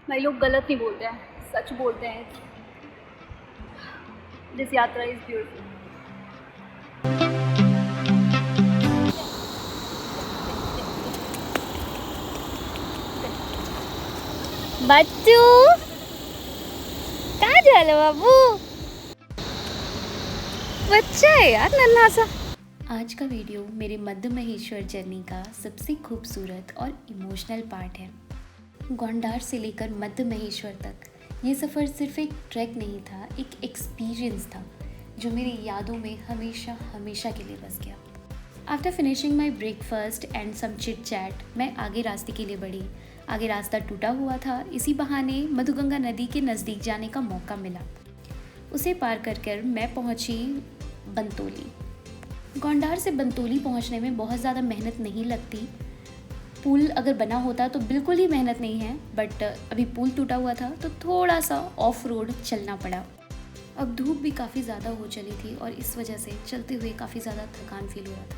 भाई लोग गलत नहीं बोलते हैं, सच बोलते हैं। दिस यात्रा इज़ ब्यूटीफुल। बच्चू कहाँ जा रहे हो बाबू? बच्चा है यार नन्हा सा। आज का वीडियो मेरे मध्य महेश्वर जर्नी का सबसे खूबसूरत और इमोशनल पार्ट है। गोंडार से लेकर मध्य महेश्वर तक ये सफ़र सिर्फ एक ट्रैक नहीं था, एक एक्सपीरियंस था जो मेरी यादों में हमेशा हमेशा के लिए बस गया। After finishing my breakfast and some chit chat मैं आगे रास्ते के लिए बढ़ी। आगे रास्ता टूटा हुआ था, इसी बहाने मधुगंगा नदी के नज़दीक जाने का मौका मिला। उसे पार कर मैं पहुंची बंतोली। गोंडार से बंतोली पहुंचने में बहुत ज़्यादा मेहनत नहीं लगती। पुल अगर बना होता तो बिल्कुल ही मेहनत नहीं है, बट अभी पुल टूटा हुआ था तो थोड़ा सा ऑफ रोड चलना पड़ा। अब धूप भी काफ़ी ज़्यादा हो चली थी और इस वजह से चलते हुए काफ़ी ज़्यादा थकान फील हो रहा था।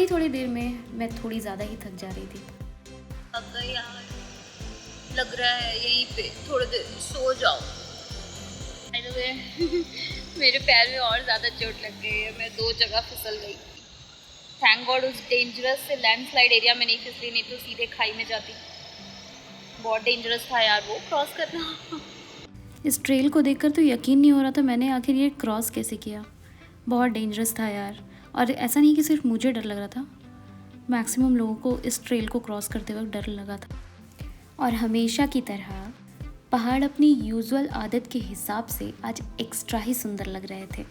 थोड़ी देर में मैं थोड़ी ज़्यादा ही थक जा रही थी। अब गई यार, लग रहा है यहीं पे थोड़ी देर सो जाओ। मेरे पैर में और ज़्यादा चोट लग गई है, मैं 2 जगह फिसल गई। थैंक गॉड उस डेंजरस से लैंडस्लाइड एरिया में नहीं फिसली, नहीं तो सीधे खाई में जाती। बहुत डेंजरस था यार वो क्रॉस करना। इस ट्रेल को देखकर तो यकीन नहीं हो रहा था मैंने आखिर ये क्रॉस कैसे किया। बहुत डेंजरस था यार, और ऐसा नहीं कि सिर्फ मुझे डर लग रहा था, मैक्सिमम लोगों को इस ट्रेल को क्रॉस करते वक्त डर लगा था। और हमेशा की तरह पहाड़ अपनी यूजुअल आदत के हिसाब से आज एक्स्ट्रा ही सुंदर लग रहे थे।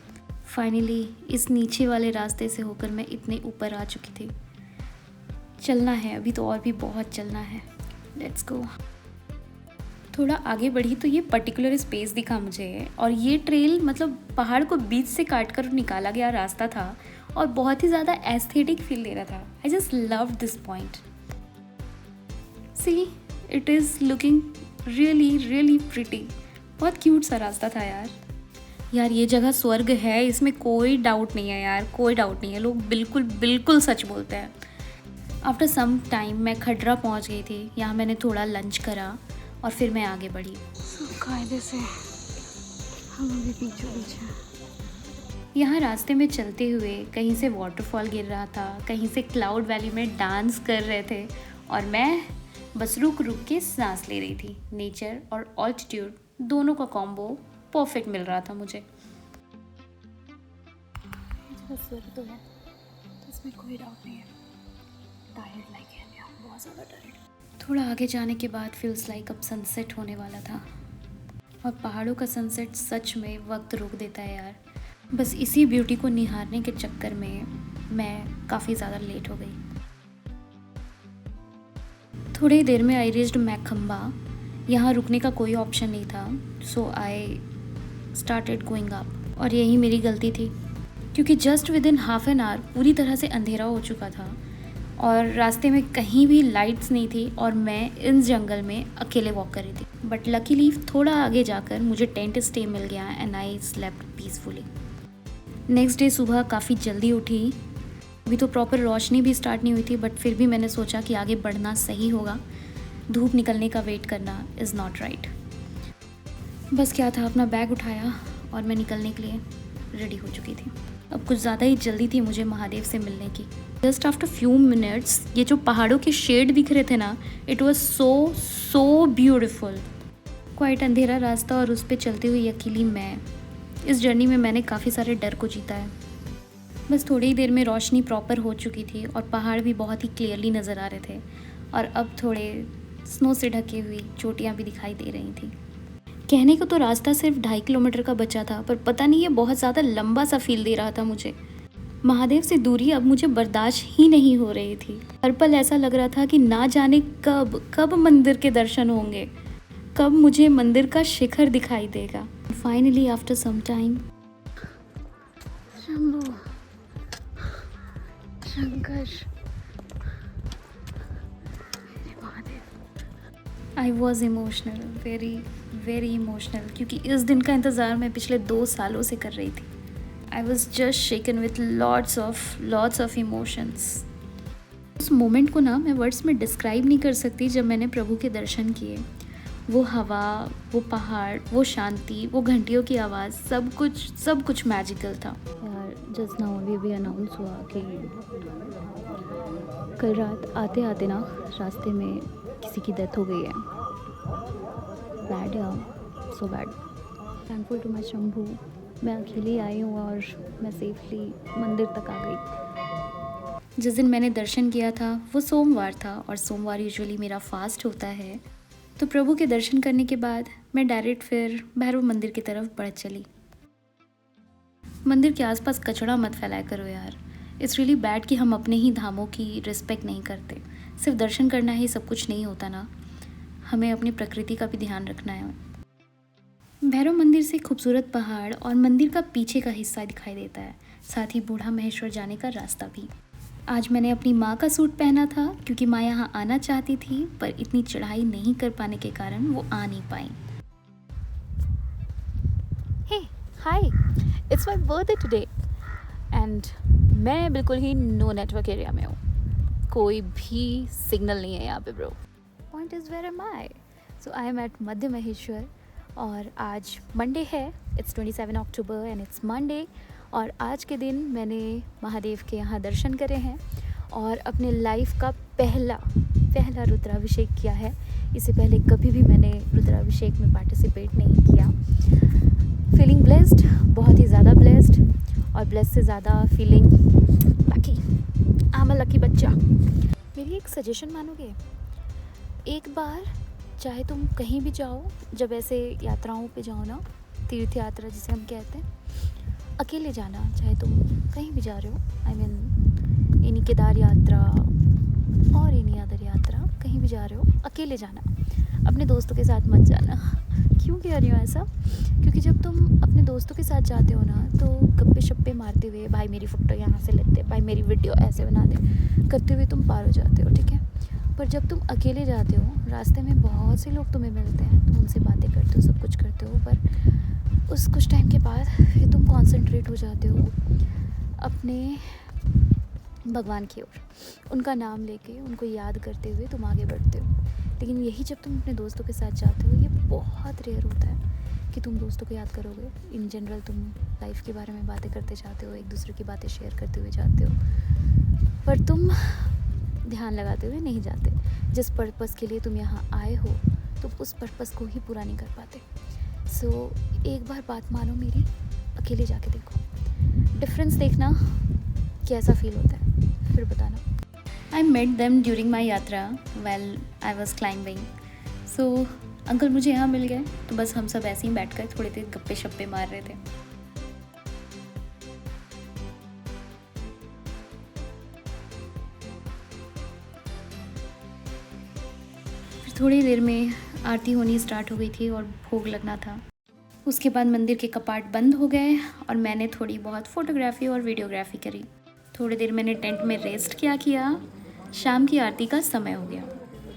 फाइनली इस नीचे वाले रास्ते से होकर मैं इतने ऊपर आ चुकी थी। चलना है अभी तो, और भी बहुत चलना है। Let's go. थोड़ा आगे बढ़ी तो ये पर्टिकुलर स्पेस दिखा मुझे, और ये ट्रेल मतलब पहाड़ को बीच से काट कर निकाला गया रास्ता था और बहुत ही ज़्यादा एस्थेटिक फील दे रहा था। I just love this point. See it is looking really pretty. बहुत क्यूट सा रास्ता था यार। ये जगह स्वर्ग है, इसमें कोई डाउट नहीं है यार, कोई डाउट नहीं है। लोग बिल्कुल सच बोलते हैं। आफ्टर सम टाइम मैं खडरा पहुंच गई थी। यहाँ मैंने थोड़ा लंच करा और फिर मैं आगे बढ़ी। कायदे से हम अभी बीचों बीच हैं। यहाँ रास्ते में चलते हुए कहीं से वाटरफॉल गिर रहा था, कहीं से क्लाउड वैली में डांस कर रहे थे, और मैं बस रुक के सांस ले रही थी। नेचर और ऑल्टीट्यूड दोनों का कॉम्बो परफेक्ट मिल रहा था मुझे। स्वर्ग तो है, इसमें कोई डाउट नहीं है। टायर्ड लाइक है, बहुत ज़्यादा टायर्ड। थोड़ा आगे जाने के बाद फील्स लाइक अब सनसेट होने वाला था, और पहाड़ों का सनसेट सच में वक्त रोक देता है यार। बस इसी ब्यूटी को निहारने के चक्कर में मैं काफ़ी ज़्यादा लेट हो गई। थोड़ी देर में आई रीच्ड मैकखम्बा। यहाँ रुकने का कोई ऑप्शन नहीं था, सो आई स्टार्टेड गोइंग अप। और यही मेरी गलती थी, क्योंकि just with in half an hour पूरी तरह से अंधेरा हो चुका था और रास्ते में कहीं भी लाइट्स नहीं थी, और मैं इन जंगल में अकेले वॉक कर रही थी। बट लकीली थोड़ा आगे जाकर मुझे टेंट स्टे मिल गया and I slept peacefully. Next day सुबह काफ़ी जल्दी उठी। अभी तो प्रॉपर रोशनी भी स्टार्ट नहीं हुई थी, बट फिर भी मैंने सोचा कि आगे बढ़ना सही होगा। धूप निकलने का वेट करना इज़ नॉट राइट। बस क्या था, अपना बैग उठाया और मैं निकलने के लिए रेडी हो चुकी थी। अब कुछ ज़्यादा ही जल्दी थी मुझे महादेव से मिलने की। जस्ट आफ्टर फ्यू मिनट्स ये जो पहाड़ों के शेड दिख रहे थे ना, it was so beautiful. Quite अंधेरा रास्ता और उस पर चलती हुई अकेली मैं। इस जर्नी में मैंने काफ़ी सारे डर को जीता है। बस थोड़ी ही देर में रोशनी प्रॉपर हो चुकी थी और पहाड़ भी बहुत ही क्लियरली नज़र आ रहे थे, और अब थोड़े स्नो से ढकी हुई चोटियाँ भी दिखाई दे रही थी। कहने को तो रास्ता सिर्फ 2.5 किलोमीटर का बचा था, पर पता नहीं ये बहुत ज़्यादा लंबा सा फील दे रहा था मुझे। महादेव से दूरी अब मुझे बर्दाश्त ही नहीं हो रही थी। हर पल ऐसा लग रहा था कि ना जाने कब मंदिर के दर्शन होंगे, कब मुझे मंदिर का शिखर दिखाई देगा। Finally after some time, Shambhu Shankar I was emotional, very emotional, क्योंकि इस दिन का इंतज़ार मैं पिछले 2 सालों से कर रही थी। I was just shaken with lots of emotions. उस मोमेंट को ना मैं वर्ड्स में डिस्क्राइब नहीं कर सकती जब मैंने प्रभु के दर्शन किए। वो हवा, वो पहाड़, वो शांति, वो घंटियों की आवाज़, सब कुछ मैजिकल था यार। जस्ट नाउ अभी भी अनाउंस हुआ कि कल रात आते आते ना रास्ते में किसी की डेथ हो गई है। बैड यार, so bad. Thankful to my Shambhu, मैं अकेली आई हूँ और मैं सेफली मंदिर तक आ गई। जिस दिन मैंने दर्शन किया था वो सोमवार था और सोमवार यूजुअली मेरा फास्ट होता है, तो प्रभु के दर्शन करने के बाद मैं डायरेक्ट फिर भैरव मंदिर की तरफ बढ़ चली। मंदिर के आसपास कचरा मत फैलाया करो यार। इट्स रियली बैड कि हम अपने ही धामों की रिस्पेक्ट नहीं करते। सिर्फ दर्शन करना ही सब कुछ नहीं होता ना, हमें अपनी प्रकृति का भी ध्यान रखना है। भैरव मंदिर से खूबसूरत पहाड़ और मंदिर का पीछे का हिस्सा दिखाई देता है, साथ ही बूढ़ा महेश्वर जाने का रास्ता भी। आज मैंने अपनी माँ का सूट पहना था क्योंकि माँ यहाँ आना चाहती थी, पर इतनी चढ़ाई नहीं कर पाने के कारण वो आ नहीं पाई। Hey hi, it's my birthday today and मैं बिल्कुल ही नो नेटवर्क एरिया में हूँ। कोई भी सिग्नल नहीं है यहाँ पे bro. Point is where am I? So I am at Madhya Maheshwar और आज मंडे है। It's 27 October and it's Monday. और आज के दिन मैंने महादेव के यहाँ दर्शन करे हैं और अपने लाइफ का पहला रुद्राभिषेक किया है। इससे पहले कभी भी मैंने रुद्राभिषेक में पार्टिसिपेट नहीं किया। फीलिंग ब्लेस्ड, बहुत ही ज़्यादा ब्लेस्ड, और ब्लेस्ड से ज़्यादा feeling lucky. I am a lucky बच्चा। मेरी एक सजेशन मानोगे? एक बार चाहे तुम कहीं भी जाओ, जब ऐसे यात्राओं पे जाओ ना, तीर्थ यात्रा जिसे हम कहते हैं, अकेले जाना। चाहे तुम कहीं भी जा रहे हो, आई मीन एनी केदार यात्रा और एनी अदर यात्रा, कहीं भी जा रहे हो अकेले जाना, अपने दोस्तों के साथ मत जाना। क्यों कह रही हूँ ऐसा? क्योंकि जब तुम अपने दोस्तों के साथ जाते हो ना, तो गप्पे शप्पे मारते हुए, भाई मेरी फ़ोटो यहाँ से लेते, भाई मेरी वीडियो ऐसे बना दे, करते हुए तुम पार हो जाते हो, ठीक है। पर जब तुम अकेले जाते हो, रास्ते में बहुत से लोग तुम्हें मिलते हैं, तुम उनसे बातें करते हो, सब कुछ करते हो, पर उस कुछ टाइम के बाद फिर तुम कॉन्सेंट्रेट हो जाते हो अपने भगवान की ओर, उनका नाम लेके, उनको याद करते हुए तुम आगे बढ़ते हो। लेकिन यही जब तुम अपने दोस्तों के साथ जाते हो, ये बहुत रेयर होता है कि तुम दोस्तों को याद करोगे। इन जनरल तुम लाइफ के बारे में बातें करते जाते हो, एक दूसरे की बातें शेयर करते हुए जाते हो, पर तुम ध्यान लगाते हुए नहीं जाते। जिस पर्पस के लिए तुम यहाँ आए हो, तुम उस पर्पस को ही पूरा नहीं कर पाते। सो एक बार बात मानो मेरी, अकेले जाके देखो, डिफरेंस देखना कैसा फील होता है, फिर बताना। I met them during my यात्रा while I was climbing. So uncle मुझे यहाँ मिल गए, तो बस हम सब ऐसे ही बैठकर थोड़ी देर गप्पे शप्पे मार रहे थे। फिर थोड़ी देर में आरती होनी स्टार्ट हो गई थी और भोग लगना था। उसके बाद मंदिर के कपाट बंद हो गए और मैंने थोड़ी बहुत फ़ोटोग्राफी और वीडियोग्राफी करी। थोड़ी देर मैंने टेंट में रेस्ट किया। शाम की आरती का समय हो गया।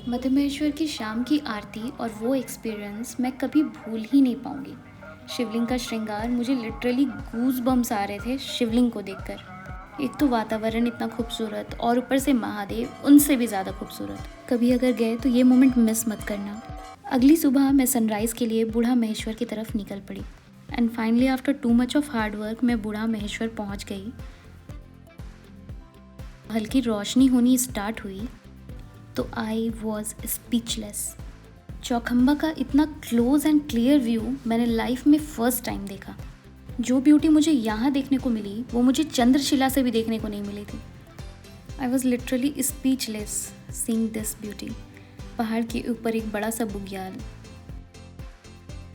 मध्य महेश्वर की शाम की आरती और वो एक्सपीरियंस मैं कभी भूल ही नहीं पाऊंगी। शिवलिंग का श्रृंगार, मुझे लिटरली गूज बम्स आ रहे थे शिवलिंग को देखकर। एक तो वातावरण इतना खूबसूरत और ऊपर से महादेव उनसे भी ज़्यादा खूबसूरत। कभी अगर गए तो ये मोमेंट मिस मत करना। अगली सुबह मैं सनराइज़ के लिए बूढ़ा महेश्वर की तरफ निकल पड़ी and finally after too much of hard work मैं बूढ़ा महेश्वर पहुँच गई। हल्की रोशनी होनी स्टार्ट हुई तो आई वॉज स्पीचलेस। चौखंबा का इतना क्लोज एंड क्लियर व्यू मैंने लाइफ में फ़र्स्ट टाइम देखा। जो ब्यूटी मुझे यहाँ देखने को मिली वो मुझे चंद्रशिला से भी देखने को नहीं मिली थी। I was literally speechless seeing this beauty. पहाड़ के ऊपर एक बड़ा सा बुग्याल।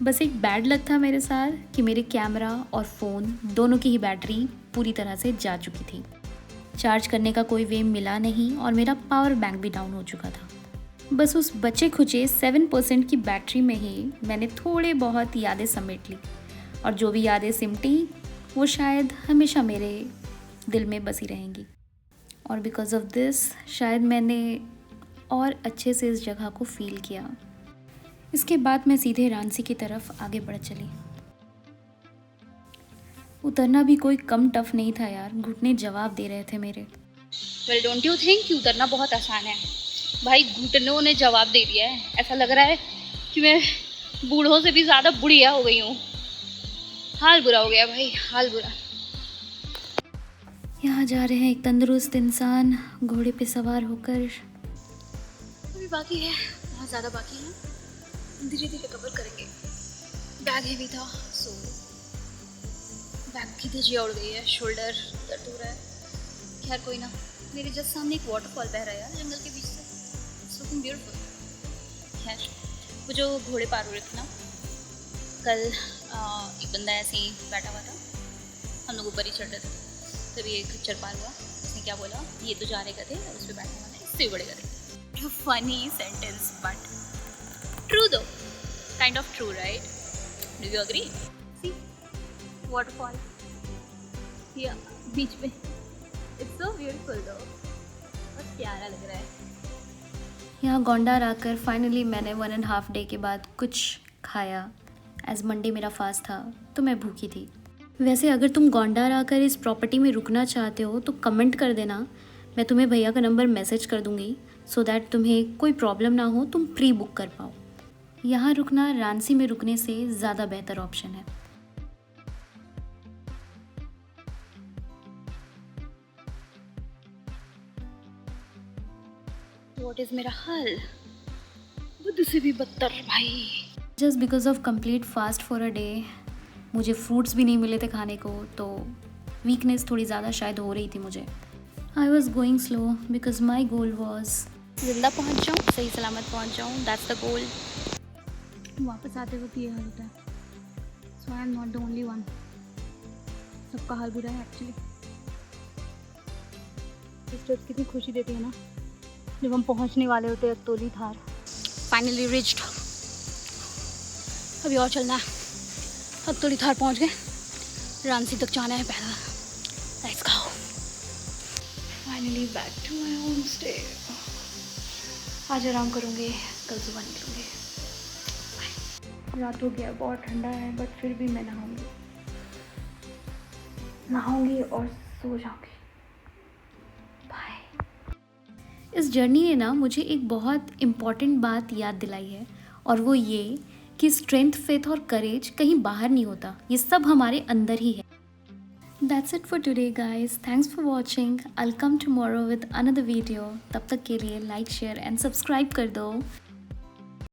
बस एक बैड लक था मेरे साथ कि मेरे कैमरा और फ़ोन दोनों की ही बैटरी पूरी तरह से जा चुकी थी। चार्ज करने का कोई वे मिला नहीं और मेरा पावर बैंक भी डाउन हो चुका था। बस उस बचे खुचे 7% की बैटरी में ही मैंने थोड़े बहुत यादें समेट ली, और जो भी यादें सिमटी वो शायद हमेशा मेरे दिल में बसी रहेंगी। और बिकॉज ऑफ दिस शायद मैंने और अच्छे से इस जगह को फील किया। इसके बाद मैं सीधे रांची की तरफ आगे बढ़ चली। उतरना भी कोई कम टफ नहीं था यार, घुटने जवाब दे रहे थे मेरे। वेल डोंट यू थिंक कि उतरना बहुत आसान है? भाई घुटनों ने जवाब दे दिया है। ऐसा लग रहा है कि मैं बूढ़ों से भी ज़्यादा बुढ़िया हो गई हूँ। हाल बुरा हो गया भाई, हाल बुरा। यहाँ जा रहे हैं एक तंदुरुस्त इंसान घोड़े पे सवार होकर। अभी बाकी है, बहुत ज़्यादा बाकी है, धीरे धीरे कवर करेंगे। बैग हेवी था, सो बैग की धज्जियाँ उड़ गई है, शोल्डर दर्द हो रहा है। खैर कोई ना, मेरे जस्ट सामने एक वाटरफॉल बह रहा है यार जंगल के बीच से, इट्स लुकिंग ब्यूटीफुल। खैर वो जो घोड़े पार हो रहे थे ना, कल एक बंदा ऐसे ही बैठा हुआ था, हम लोग ऊपर ही चढ़ रहे थे, तभी एक खच्चर पार हुआ। उसने क्या बोला, ये तो जा रहे गधे और उस पर बैठने वाले इससे भी बड़े गधे। Funny sentence but true though, kind of true, right? Do you agree? See waterfall या बीच में, इट्स सो ब्यूटीफुल दो, बहुत प्यारा लग रहा है। यहाँ गोंडार आकर फाइनली मैंने 1.5 डे के बाद कुछ खाया। एज मंडे मेरा फास्ट था तो मैं भूखी थी। वैसे अगर तुम गोंडार आकर इस प्रॉपर्टी में रुकना चाहते हो तो कमेंट कर देना, मैं तुम्हें भैया का नंबर मैसेज कर दूँगी सो दैट तुम्हें कोई प्रॉब्लम ना हो, तुम प्री बुक कर पाओ। यहाँ रुकना रांची में रुकने से ज़्यादा बेहतर ऑप्शन है। व्हाट इज़ मेरा हाल, बुद्ध से भी बदतर भाई। Just because of complete fast for a day मुझे फ्रूट्स भी नहीं मिले थे खाने को, तो वीकनेस थोड़ी ज़्यादा शायद हो रही थी मुझे। I was going slow because my goal was जिंदा पहुंच जाऊँ, सही सलामत पहुंच जाऊँ, दैट्स द गोल। वापस आते वक्त ये हाल होता है, so I am not the only one. सबका हाल बुरा है एक्चुअली। इस ट्रिप कितनी खुशी देती है ना, जब हम पहुंचने वाले होते हैं अक्तौली थार। फाइनली रिच्ड, अभी और चलना है। अक्तौली थार पहुंच गए, रांची तक जाना है पहला। Let's go. Finally back to my home stay. आज आराम करूँगी, कल सुबह निकलूँगी। रात हो गया, बहुत ठंडा है, बट फिर भी मैं नहाऊंगी और सो जाऊंगी। बाय। इस जर्नी ने ना मुझे एक बहुत इम्पॉर्टेंट बात याद दिलाई है, और वो ये कि स्ट्रेंथ, फेथ और करेज कहीं बाहर नहीं होता, ये सब हमारे अंदर ही है। That's it for today guys. Thanks for watching. I'll come tomorrow with another video. तब तक के लिए लाइक, शेयर एंड सब्सक्राइब कर दो।